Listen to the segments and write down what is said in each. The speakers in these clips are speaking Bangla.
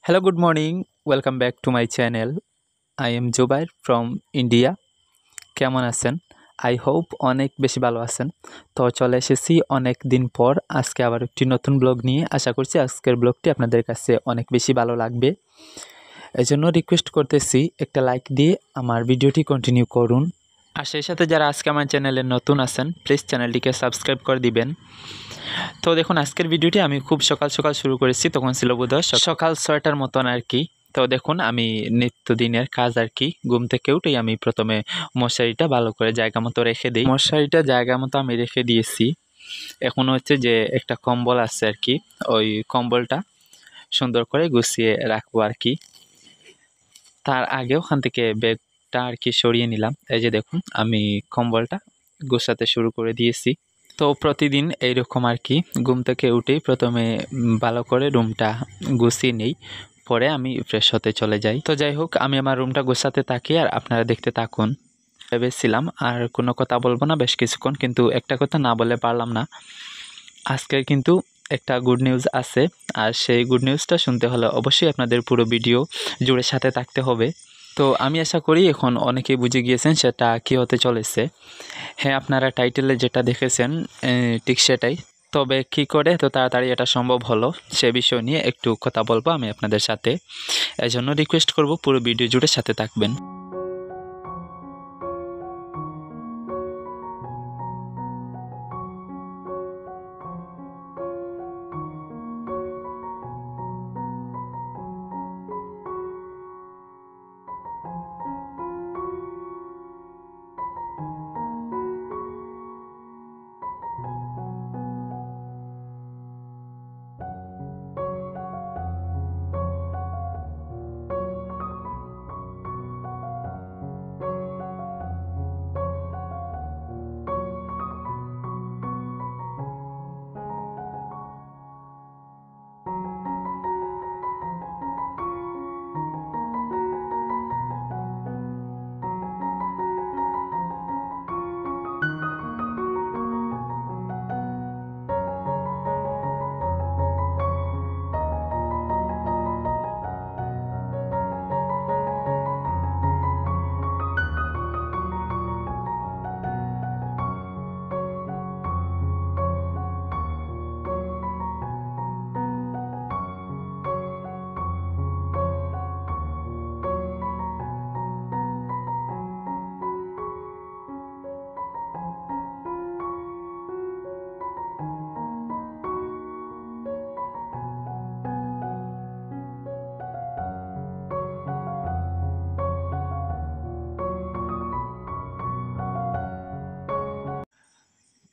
Hello, good morning. Welcome back to my channel. I am Jubair from India. কেমন আছেন? আই হোপ অনেক বেশি ভালো আছেন। তো চলে এসেছি অনেক দিন পর আজকে আবার একটি নতুন ব্লগ নিয়ে। আশা করছি আজকের ব্লগটি আপনাদের কাছে অনেক বেশি ভালো লাগবে। এজন্য রিকোয়েস্ট করতেছি একটা লাইক দিয়ে আমার ভিডিওটি কন্টিনিউ করুন। আর সেই সাথে যারা আজকে আমার চ্যানেলে নতুন আছেন প্লিজ চ্যানেলটিকে সাবস্ক্রাইব করে দিবেন। তো দেখুন আজকের ভিডিওটি আমি খুব সকাল সকাল শুরু করেছি, তখন ছিল বোধহয় সকাল 6টার মতন আর কি। তো দেখুন আমি নিত্যদিনের কাজ আর কি, ঘুম থেকে উঠেই আমি প্রথমে মশারিটা ভালো করে জায়গা মতো রেখে দিই। মশারিটা জায়গা মতো আমি রেখে দিয়েছি। এখন হচ্ছে যে একটা কম্বল আছে আর কি, ওই কম্বলটা সুন্দর করে গুছিয়ে রাখবো আর কি। তার আগে ওখান থেকে ব্যাগটা আর কি সরিয়ে নিলাম। এই যে দেখুন আমি কম্বলটা গোছাতে শুরু করে দিয়েছি। তো প্রতিদিন এইরকম আর কি, ঘুম থেকে উঠেই প্রথমে ভালো করে রুমটা গুছিয়ে নেই, পরে আমি ফ্রেশ হতে চলে যাই। তো যাই হোক, আমি আমার রুমটা গোছাতে থাকি আর আপনারা দেখতে থাকুন। ভেবেছিলাম আর কোনো কথা বলবো না বেশ কিছুক্ষণ, কিন্তু একটা কথা না বলে পারলাম না। আজকের কিন্তু একটা গুড নিউজ আছে, আর সেই গুড নিউজটা শুনতে হলে অবশ্যই আপনাদের পুরো ভিডিও জুড়ে সাথে থাকতে হবে। তো আমি আশা করি এখন অনেকেই বুঝে গিয়েছেন সেটা কী হতে চলেছে। হ্যাঁ, আপনারা টাইটেলে যেটা দেখেছেন ঠিক সেটাই। তবে কী করে এত তাড়াতাড়ি এটা সম্ভব হলো সে বিষয় নিয়ে একটু কথা বলবো আমি আপনাদের সাথে। এজন্য রিকোয়েস্ট করব পুরো ভিডিও জুড়ে সাথে থাকবেন।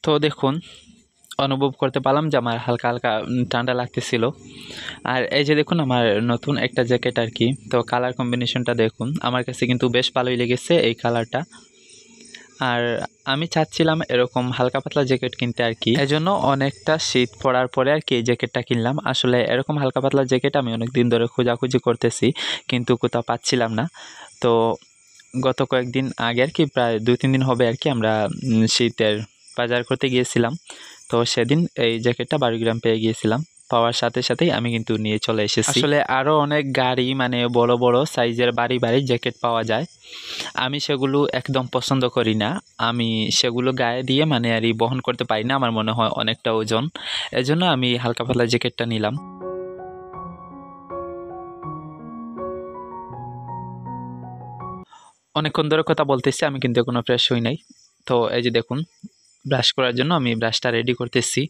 তো দেখুন অনুভব করতে পারলাম যে আমার হালকা হালকা ঠান্ডা লাগতেছিল। আর এই যে দেখুন আমার নতুন একটা জ্যাকেট আর কি, তো কালার কম্বিনেশনটা দেখুন আমার কাছে কিন্তু বেশ ভালোই লেগেছে এই কালারটা। আর আমি চাচ্ছিলাম এরকম হালকা পাতলা জ্যাকেট কিনতে আর কি, এজন্য অনেকটা শীত পড়ার পরে আর কি এই জ্যাকেটটা কিনলাম। আসলে এরকম হালকা পাতলা জ্যাকেট আমি অনেক দিন ধরে খোঁজাখুঁজি করতেছি, কিন্তু কোথাও পাচ্ছিলাম না। তো গত কয়েকদিন আগে আর কি, প্রায় 2-3 দিন হবে আর কি, আমরা শীতের বাজার করতে গিয়েছিলাম। তো সেদিন এই জ্যাকেটটা 12 গ্রাম পেয়ে গিয়েছিলাম। পাওয়ার সাথে সাথেই আমি কিন্তু নিয়ে চলে এসেছি। আসলে আরও অনেক গাড়ি মানে বড় বড় সাইজের ভারী ভারী জ্যাকেট পাওয়া যায়, আমি সেগুলো একদম পছন্দ করি না। আমি সেগুলো গায়ে দিয়ে মানে আর বহন করতে পারি না, আমার মনে হয় অনেকটা ওজন। এজন্য আমি হালকা পাতলা জ্যাকেটটা নিলাম। অনেকক্ষণ ধরে কথা বলতেছি, আমি কিন্তু এখনো ফ্রেশ হই নাই। তো এই যে দেখুন ব্রাশ করার জন্য আমি ব্রাশটা রেডি করতেছি।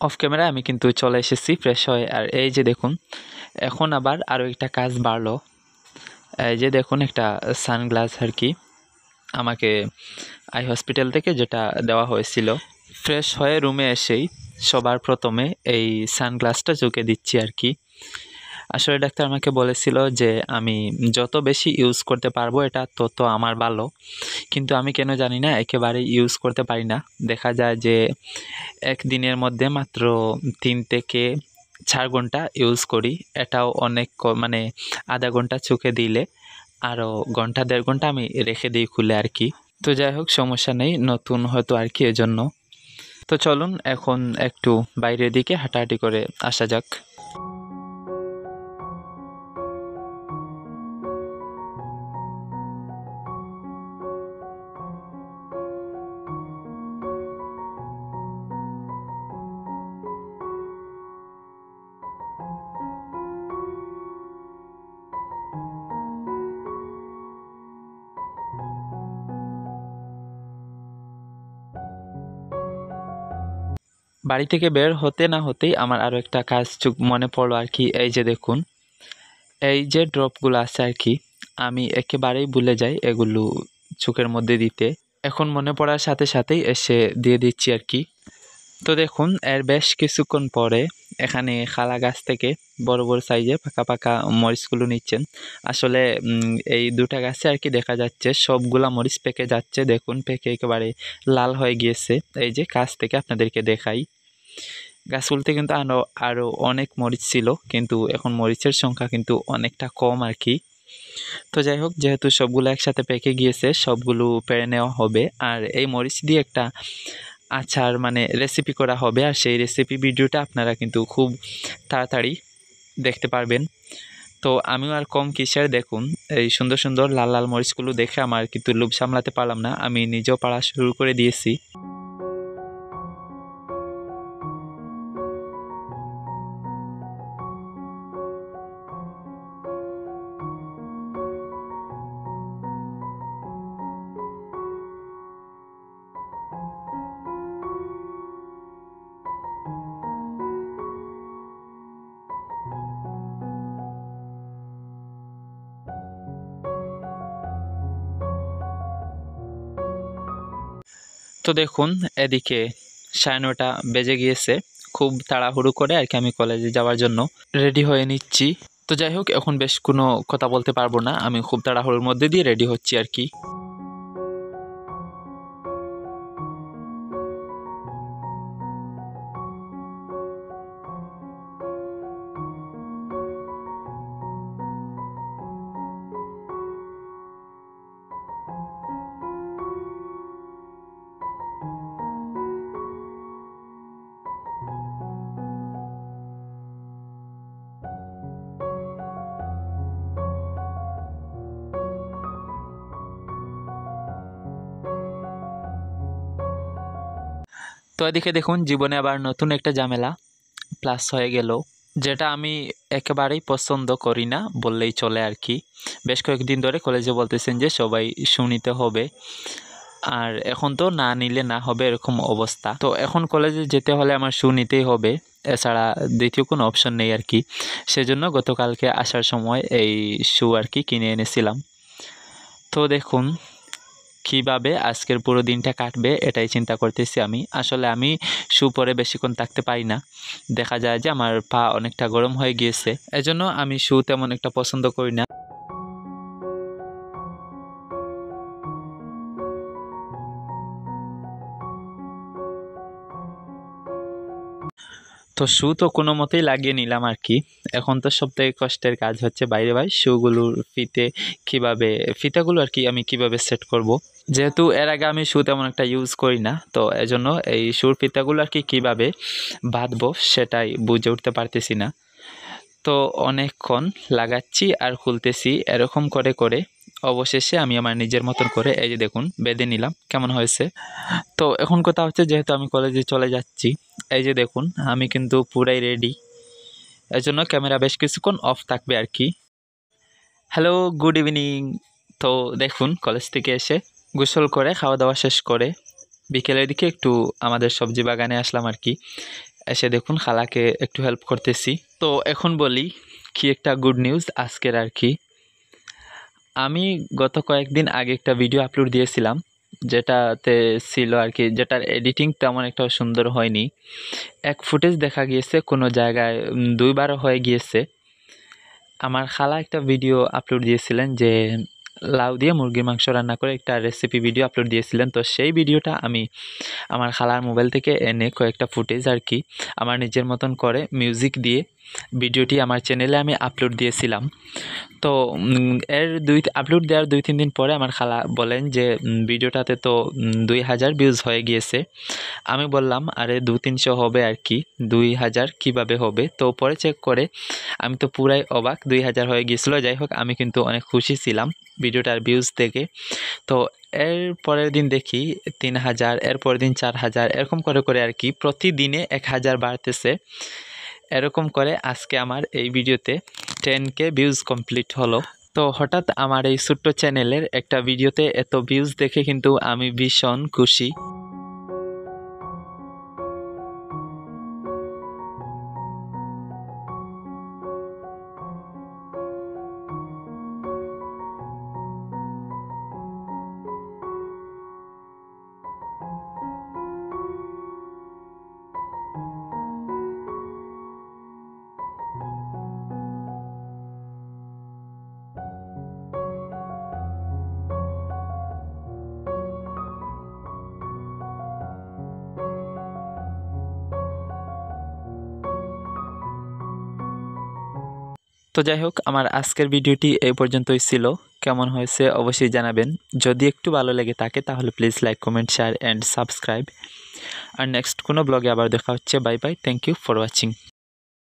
অফ ক্যামেরায় আমি কিন্তু চলে এসেছি ফ্রেশ হয়ে। আর এই যে দেখুন এখন আবার আরও একটা কাজ বাড়লো। এই যে দেখুন একটা সানগ্লাস আর কি, আমাকে আই হসপিটাল থেকে যেটা দেওয়া হয়েছিল। ফ্রেশ হয়ে রুমে এসেই সবার প্রথমে এই সানগ্লাসটা চোখে দিচ্ছি আর কি। আসলে ডাক্তার আমাকে বলেছিল যে আমি যত বেশি ইউজ করতে পারবো এটা তত আমার ভালো, কিন্তু আমি কেন জানি না একেবারে ইউজ করতে পারি না। দেখা যায় যে একদিনের মধ্যে মাত্র 3 থেকে 4 ঘন্টা ইউজ করি, এটাও অনেক মানে আধা ঘন্টা চোখে দিলে আরও ঘন্টা 1.5 ঘন্টা আমি রেখে দিই খুলে আর কি। তো যাই হোক, সমস্যা নেই, নতুন হয়তো আর কি এজন্য। তো চলুন এখন একটু বাইরের দিকে হাঁটাহাঁটি করে আসা যাক। বাড়ি থেকে বের হতে না হতেই আমার আরও একটা কাজ মনে পড়লো আর কি। এই যে দেখুন, এই যে ড্রপগুলো আছে আর কি, আমি একেবারেই ভুলে যাই এগুলো চোখের মধ্যে দিতে। এখন মনে পড়ার সাথে সাথেই এসে দিয়ে দিচ্ছি আর কি। তো দেখুন, এর বেশ কিছুক্ষণ পরে এখানে খালা গাছ থেকে বড় বড় সাইজে পাকা পাকা মরিচগুলো নিচ্ছেন। আসলে এই 2টা গাছে আর কি দেখা যাচ্ছে সবগুলা মরিচ পেকে যাচ্ছে। দেখুন, পেকে একেবারে লাল হয়ে গিয়েছে। এই যে কাছ থেকে আপনাদেরকে দেখাই, গাছগুলোতে কিন্তু আরও অনেক মরিচ ছিল, কিন্তু এখন মরিচের সংখ্যা কিন্তু অনেকটা কম আর কি। তো যাই হোক, যেহেতু সবগুলো একসাথে পেকে গিয়েছে, সবগুলো পেড়ে নেওয়া হবে। আর এই মরিচ দিয়ে একটা আচার মানে রেসিপি করা হবে, আর সেই রেসিপি ভিডিওটা আপনারা কিন্তু খুব তাড়াতাড়ি দেখতে পারবেন। তো আমিও আর কম কিসের, দেখুন এই সুন্দর সুন্দর লাল লাল মরিচগুলো দেখে আমার কিন্তু লোভ সামলাতে পারলাম না, আমি নিজেও পাড়া শুরু করে দিয়েছি। তো দেখুন, এদিকে 9:30 বেজে গিয়েছে। খুব তাড়াহুড়ো করে আর কি আমি কলেজে যাওয়ার জন্য রেডি হয়ে নিচ্ছি। তো যাই হোক, এখন বেশ কোনো কথা বলতে পারবো না, আমি খুব তাড়াহুড়োর মধ্যে দিয়ে রেডি হচ্ছি আর কি। তো এদিকে দেখুন, জীবনে আবার নতুন একটা ঝামেলা প্লাস হয়ে গেল, যেটা আমি একেবারেই পছন্দ করি না বললেই চলে আর কি। বেশ কয়েকদিন ধরে কলেজে বলতেছেন যে সবাই শু নিতে হবে, আর এখন তো না নিলে না হবে এরকম অবস্থা। তো এখন কলেজে যেতে হলে আমার শু নিতেই হবে, এছাড়া দ্বিতীয় কোনো অপশন নেই আর কি। সেজন্য গতকালকে আসার সময় এই শু আর কি কিনে এনেছিলাম। তো দেখুন, কিভাবে আজকের পুরো দিনটা কাটবে এটাই চিন্তা করতেছি আমি। আসলে আমি শু পরে বেশিক্ষণ থাকতে পারি না, দেখা যায় যে আমার পা অনেকটা গরম হয়ে গিয়েছে, এজন্য আমি শু তেমন একটা পছন্দ করি না। তো শু তো কোনো মতেই লাগিয়ে নিলাম আর কি। এখন তো সবথেকে কষ্টের কাজ হচ্ছে বাইরে ভাই শুগুলোর ফিতাগুলো আর কি আমি কিভাবে সেট করব। যেহেতু এর আগে আমি শু তেমন একটা ইউজ করি না, তো এজন্য এই শুর ফিতাগুলো আর কি কীভাবে বাঁধবো সেটাই বুঝে উঠতে পারতেছি না। তো অনেকক্ষণ লাগাচ্ছি আর খুলতেছি, এরকম করে করে অবশেষে আমি আমার নিজের মতন করে এই যে দেখুন বেঁধে নিলাম। কেমন হয়েছে? তো এখন কথা হচ্ছে, যেহেতু আমি কলেজে চলে যাচ্ছি, এই যে দেখুন আমি কিন্তু পুরাই রেডি, এজন্য ক্যামেরা বেশ কিছুক্ষণ অফ থাকবে আর কি। Hello, good evening. তো দেখুন, কলেজ থেকে এসে গোসল করে খাওয়া দাওয়া শেষ করে বিকেলের দিকে একটু আমাদের সবজি বাগানে আসলাম আর কি। এসে দেখুন খালাকে একটু হেল্প করতেছি। তো এখন বলি কি একটা গুড নিউজ আজকের আর কি। আমি গত কয়েকদিন আগে একটা ভিডিও আপলোড দিয়েছিলাম, যেটাতে ছিল আর কি, যেটার এডিটিং তেমন একটা সুন্দর হয়নি। এক ফুটেজ দেখা গিয়েছে কোনো জায়গায় 2 বারও হয়ে গিয়েছে। আমার খালা একটা ভিডিও আপলোড দিয়েছিলেন যে লাউ দিয়ে মুরগির মাংস রান্না করে একটা রেসিপি ভিডিও আপলোড দিয়েছিলেন। তো সেই ভিডিওটা আমি আমার খালার মোবাইল থেকে এনে কয়েকটা ফুটেজ আর কি আমার নিজের মতন করে মিউজিক দিয়ে ভিডিওটি আমার চ্যানেলে আমি আপলোড দিয়েছিলাম। তো এর আপলোড দেওয়ার 2-3 দিন পরে আমার খালা বলেন যে ভিডিওটাতে তো 2000 ভিউজ হয়ে গিয়েছে। আমি বললাম আরে 200-300 হবে আর কি, 2000 কিভাবে হবে? তো পরে চেক করে আমি তো পুরাই অবাক, 2000 হয়ে গিয়েছিল। যাই হোক, আমি কিন্তু অনেক খুশি ছিলাম ভিডিওটার ভিউজ দেখে। তো এর পরের দিন দেখি 3000, এর পরের দিন 4000, এরকম করে করে আর কি প্রতিদিনে 1000 বাড়তেছে। এরকম করে আজকে আমার এই ভিডিওতে 10K ভিউজ কমপ্লিট হলো। তো হঠাৎ আমার এই ছোট্ট চ্যানেলের একটা ভিডিওতে এত ভিউজ দেখে কিন্তু আমি ভীষণ খুশি। তো যাই হোক, আমার আজকের ভিডিওটি এই পর্যন্তই ছিল। কেমন হয়েছে অবশ্যই জানাবেন। যদি একটু ভালো লেগে থাকে তাহলে please like, comment, share and subscribe. আর নেক্সট কোনো ব্লগে আবার দেখা হচ্ছে। Bye bye, thank you for watching.